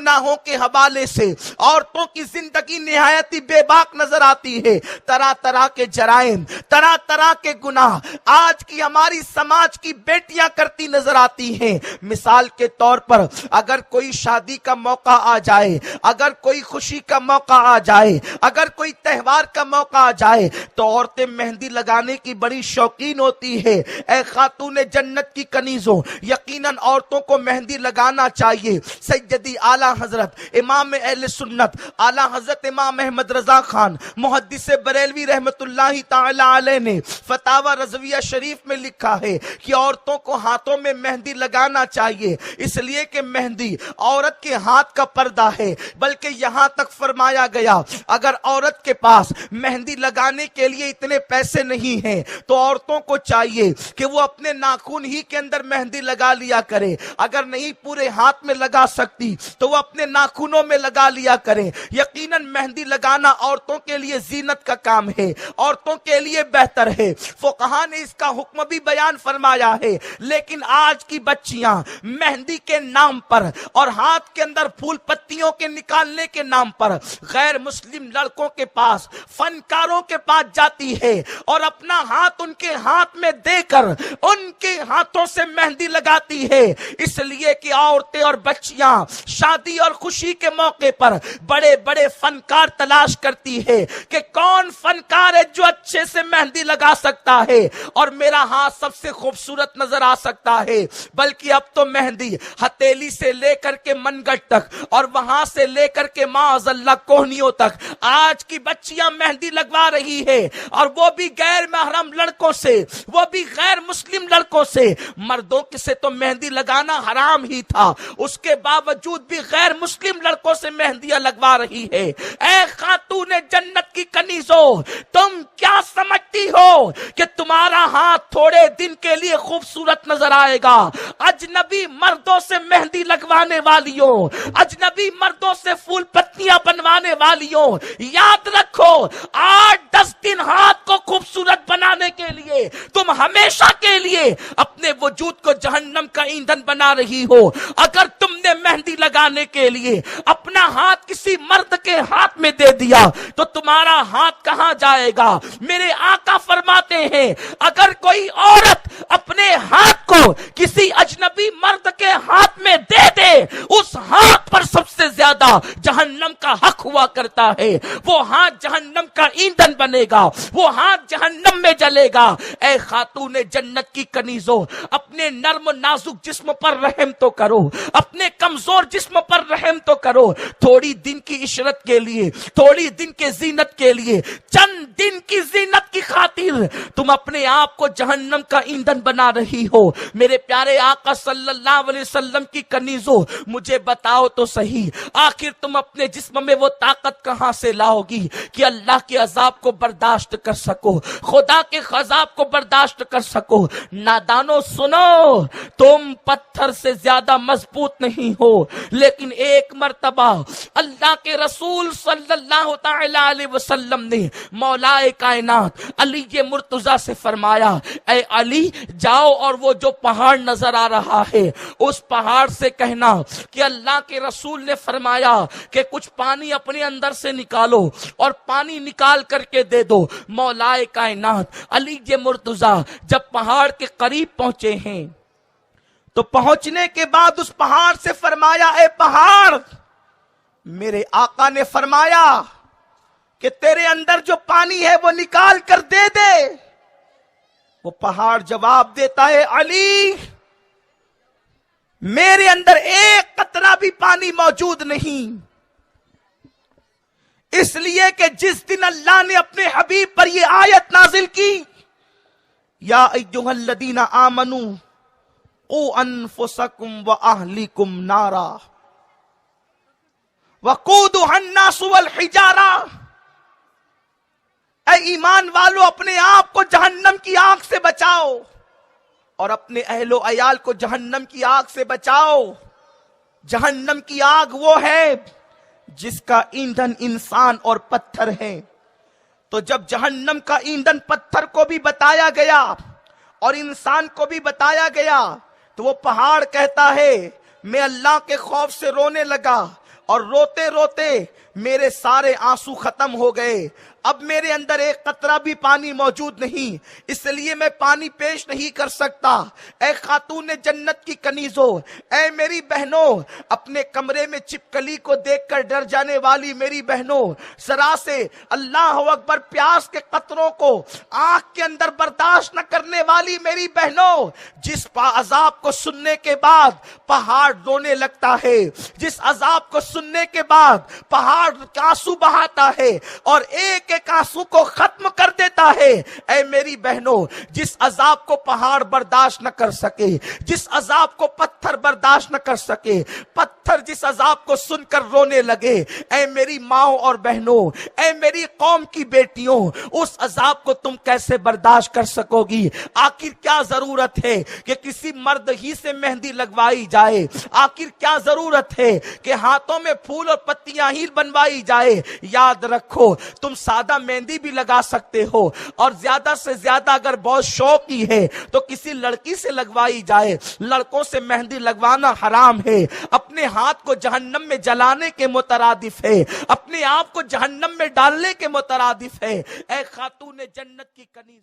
گناہوں کے حوالے سے عورتوں کی زندگی نہایت ہی بے باک نظر آتی ہے. طرح طرح کے جرائم، طرح طرح کے گناہ آج کی ہماری سماج کی بیٹیاں کرتی نظر آتی ہیں. مثال کے طور پر اگر کوئی شادی کا موقع آ جائے، اگر کوئی خوشی کا موقع آ جائے، اگر کوئی تہوار کا موقع آ جائے تو عورتیں مہندی لگانے کی بڑی شوقین ہوتی ہے. اے خاتون جنت کی کنیزوں، یقیناً عورتوں کو مہندی لگانا چاہیے. سیدی اعلیٰ حضرت امام اہل سنت اعلیٰ حضرت امام احمد رضا خان محدث بریلوی رحمت اللہ تعالی علیہ نے فتاوی رضویہ شریف میں لکھا ہے کہ عورتوں کو ہاتھوں میں مہندی لگانا چاہیے، اس لیے کہ مہندی عورت کے ہاتھ کا پردہ ہے. بلکہ یہاں تک فرمایا گیا اگر عورت کے پاس مہندی لگانے کے لیے اتنے پیسے نہیں ہیں تو عورتوں کو چاہیے کہ وہ اپنے ناخن ہی کے اندر مہندی لگا لیا کرے. اگر نہیں پورے ہاتھ میں لگا سکتی تو وہ اپنے ناخنوں میں لگا لیا کرے. یقیناً مہندی لگانا عورتوں کے لیے زینت کا کام ہے، عورتوں کے لیے بہتر ہے. فقہا نے اس کا حکم بھی بیان فرمایا ہے. لیکن آج کی بچیاں مہندی کے نام پر اور ہاتھ کے اندر پھول پتیوں کے نکالنے کے نام پر غیر مسلم لڑکوں کے پاس، فنکاروں کے پاس جاتی ہے اور اپنا ہاتھ ان کے ہاتھ میں دے کر ان کے ہاتھوں سے مہندی لگاتی ہے. اس لیے کہ عورتیں اور بچیاں شادی اور خوشی کے موقع پر بڑے بڑے فنکار تلاش کرتی ہے کہ کون فنکار ہے جو اچھے سے مہندی لگا سکتا ہے اور میرا ہاتھ سب سے خوبصورت نظر آ سکتا ہے. بلکہ اب تو مہندی ہتھیلی سے لے کر کے منگٹ تک اور وہاں سے لے کر کے معاذ اللہ کوہنیوں تک آج کی بچیاں مہندی لگوا رہی ہے، اور وہ بھی غیر محرم لڑکوں سے، وہ بھی غیر مسلم لڑکوں سے. مردوں سے تو مہندی لگانا حرام ہی تھا، اس کے باوجود بھی غیر مسلم لڑکوں سے مہندیاں لگوا رہی ہے. اے خاتون جنت کی کنیزوں، تم کیا سمجھتی ہو کہ تمہارا ہاتھ تھوڑے دن کے لیے خوبصورت نظر آئے گا؟ اجنبی مردوں سے مہندی لگوانے والیوں، اجنبی مردوں سے پھول پتیاں بنوانے والیوں، یاد رکھو 8-10 دن ہاتھ کو خوبصورت بنانے کے لیے تم ہمیشہ کے لیے اپنے وجود کو جہنم کا ایندھن بنا رہی ہو. اگر تم نے مہندی لگانے کے لیے اپنا ہاتھ کسی مرد کے ہاتھ میں دے دیا تو تمہارا ہاتھ کہاں جائے گا؟ میرے آقا فرماتے ہیں اگر کوئی عورت اپنے ہاتھ کو کسی اجنبی مرد کے ہاتھ میں دے دے، اس ہاتھ پر سب سے زیادہ جہنم کا حق ہوا کرتا ہے. وہ ہاتھ جہنم کا ایندھن بنے گا، وہ ہاتھ جہنم میں جلے گا. اے خاتون جنت کی کنیزوں، اپنے نرم نازک جسم پر رحم تو کرو، اپنے کمزور جسم پر رحم تو کرو. تھوڑی دن کی عشرت کے لیے، تھوڑی دن کے زینت کے لیے، چند دن کی زینت کی خاطر تم اپنے آپ کو جہنم کا ایندھن بنا رہی ہو. میرے پیارے آقا صلی اللہ علیہ وسلم کی کنیزوں، مجھے بتاؤ تو صحیح، آخر تم اپنے جسم میں وہ طاقت کہاں سے لاؤ گی کہ اللہ کے عذاب کو برداشت کر سکو، خدا کے عذاب کو برداشت کر سکو؟ نادانو سنو، تم پتھر سے زیادہ مضبوط نہیں ہو. لیکن ایک مرتبہ اللہ کے رسول صلی اللہ تعالی علیہ وسلم نے مولا کائنات علی مرتضیٰ سے فرمایا، اے علی جاؤ اور وہ جو پہاڑ نظر آ رہا ہے اس پہاڑ سے کہنا کہ اللہ کے رسول نے فرمایا کہ کچھ پانی اپنے اندر سے نکالو اور پانی نکال کر کے دے دو. مولا کائنات علی مرتضیٰ جب پہاڑ کے قریب پہنچے ہیں تو پہنچنے کے بعد اس پہاڑ سے فرمایا، اے پہاڑ، میرے آقا نے فرمایا کہ تیرے اندر جو پانی ہے وہ نکال کر دے دے. وہ پہاڑ جواب دیتا ہے، علی میرے اندر ایک قطرہ بھی پانی موجود نہیں. اس لیے کہ جس دن اللہ نے اپنے حبیب پر یہ آیت نازل کی، یا ایھا الذین آمنوا قوا انفسکم واہلیکم نارا وقودها الناس والحجارہ، اے ایمان والو اپنے آپ کو جہنم کی آگ سے بچاؤ اور اپنے اہل و عیال کو جہنم کی آگ سے بچاؤ. جہنم کی آگ وہ ہے جس کا ایندھن انسان اور پتھر ہے. تو جب جہنم کا ایندھن پتھر کو بھی بتایا گیا اور انسان کو بھی بتایا گیا تو وہ پہاڑ کہتا ہے میں اللہ کے خوف سے رونے لگا اور روتے روتے میرے سارے آنسو ختم ہو گئے، اب میرے اندر ایک قطرہ بھی پانی موجود نہیں، اس لیے میں پانی پیش نہیں کر سکتا۔ اے خاتون جنت کی کنیزوں، اے میری بہنوں، اپنے کمرے میں چپکلی کو دیکھ کر ڈر جانے والی میری بہنوں، ذرا سے اللہ اکبر پیاس کے قطروں کو آنکھ کے اندر برداشت نہ کرنے والی میری بہنوں، جس عذاب کو سننے کے بعد پہاڑ رونے لگتا ہے، جس عذاب کو سننے کے بعد پہاڑ آنسو بہاتا ہے اور ایک ایک آنسو کو ختم کر دیتا ہے، اے میری بہنوں، جس عذاب کو پہاڑ برداشت نہ کر سکے، جس عذاب کو پتھر برداشت نہ کر سکے، پتھر جس عذاب کو سن کر رونے لگے، اے میری ماؤں اور بہنوں، اے میری قوم کی بیٹیوں، اس عذاب کو تم کیسے برداشت کر سکو گی؟ آخر کیا ضرورت ہے کہ کسی مرد ہی سے مہندی لگوائی جائے؟ آخر کیا ضرورت ہے کہ ہاتھوں میں پھول اور پتیاں ہی بنوائی جائے؟ یاد رکھو، تم سادہ مہندی بھی لگا سکتے ہو، اور زیادہ سے زیادہ اگر بہت شوقی ہے تو کسی لڑکی سے لگوائی جائے۔ لڑکوں سے مہندی لگوانا حرام ہے، اپنے ہاتھ کو جہنم میں جلانے کے مترادف ہے، اپنے آپ کو جہنم میں ڈالنے کے مترادف ہے۔ اے خاتون جنت کی کنیزوں،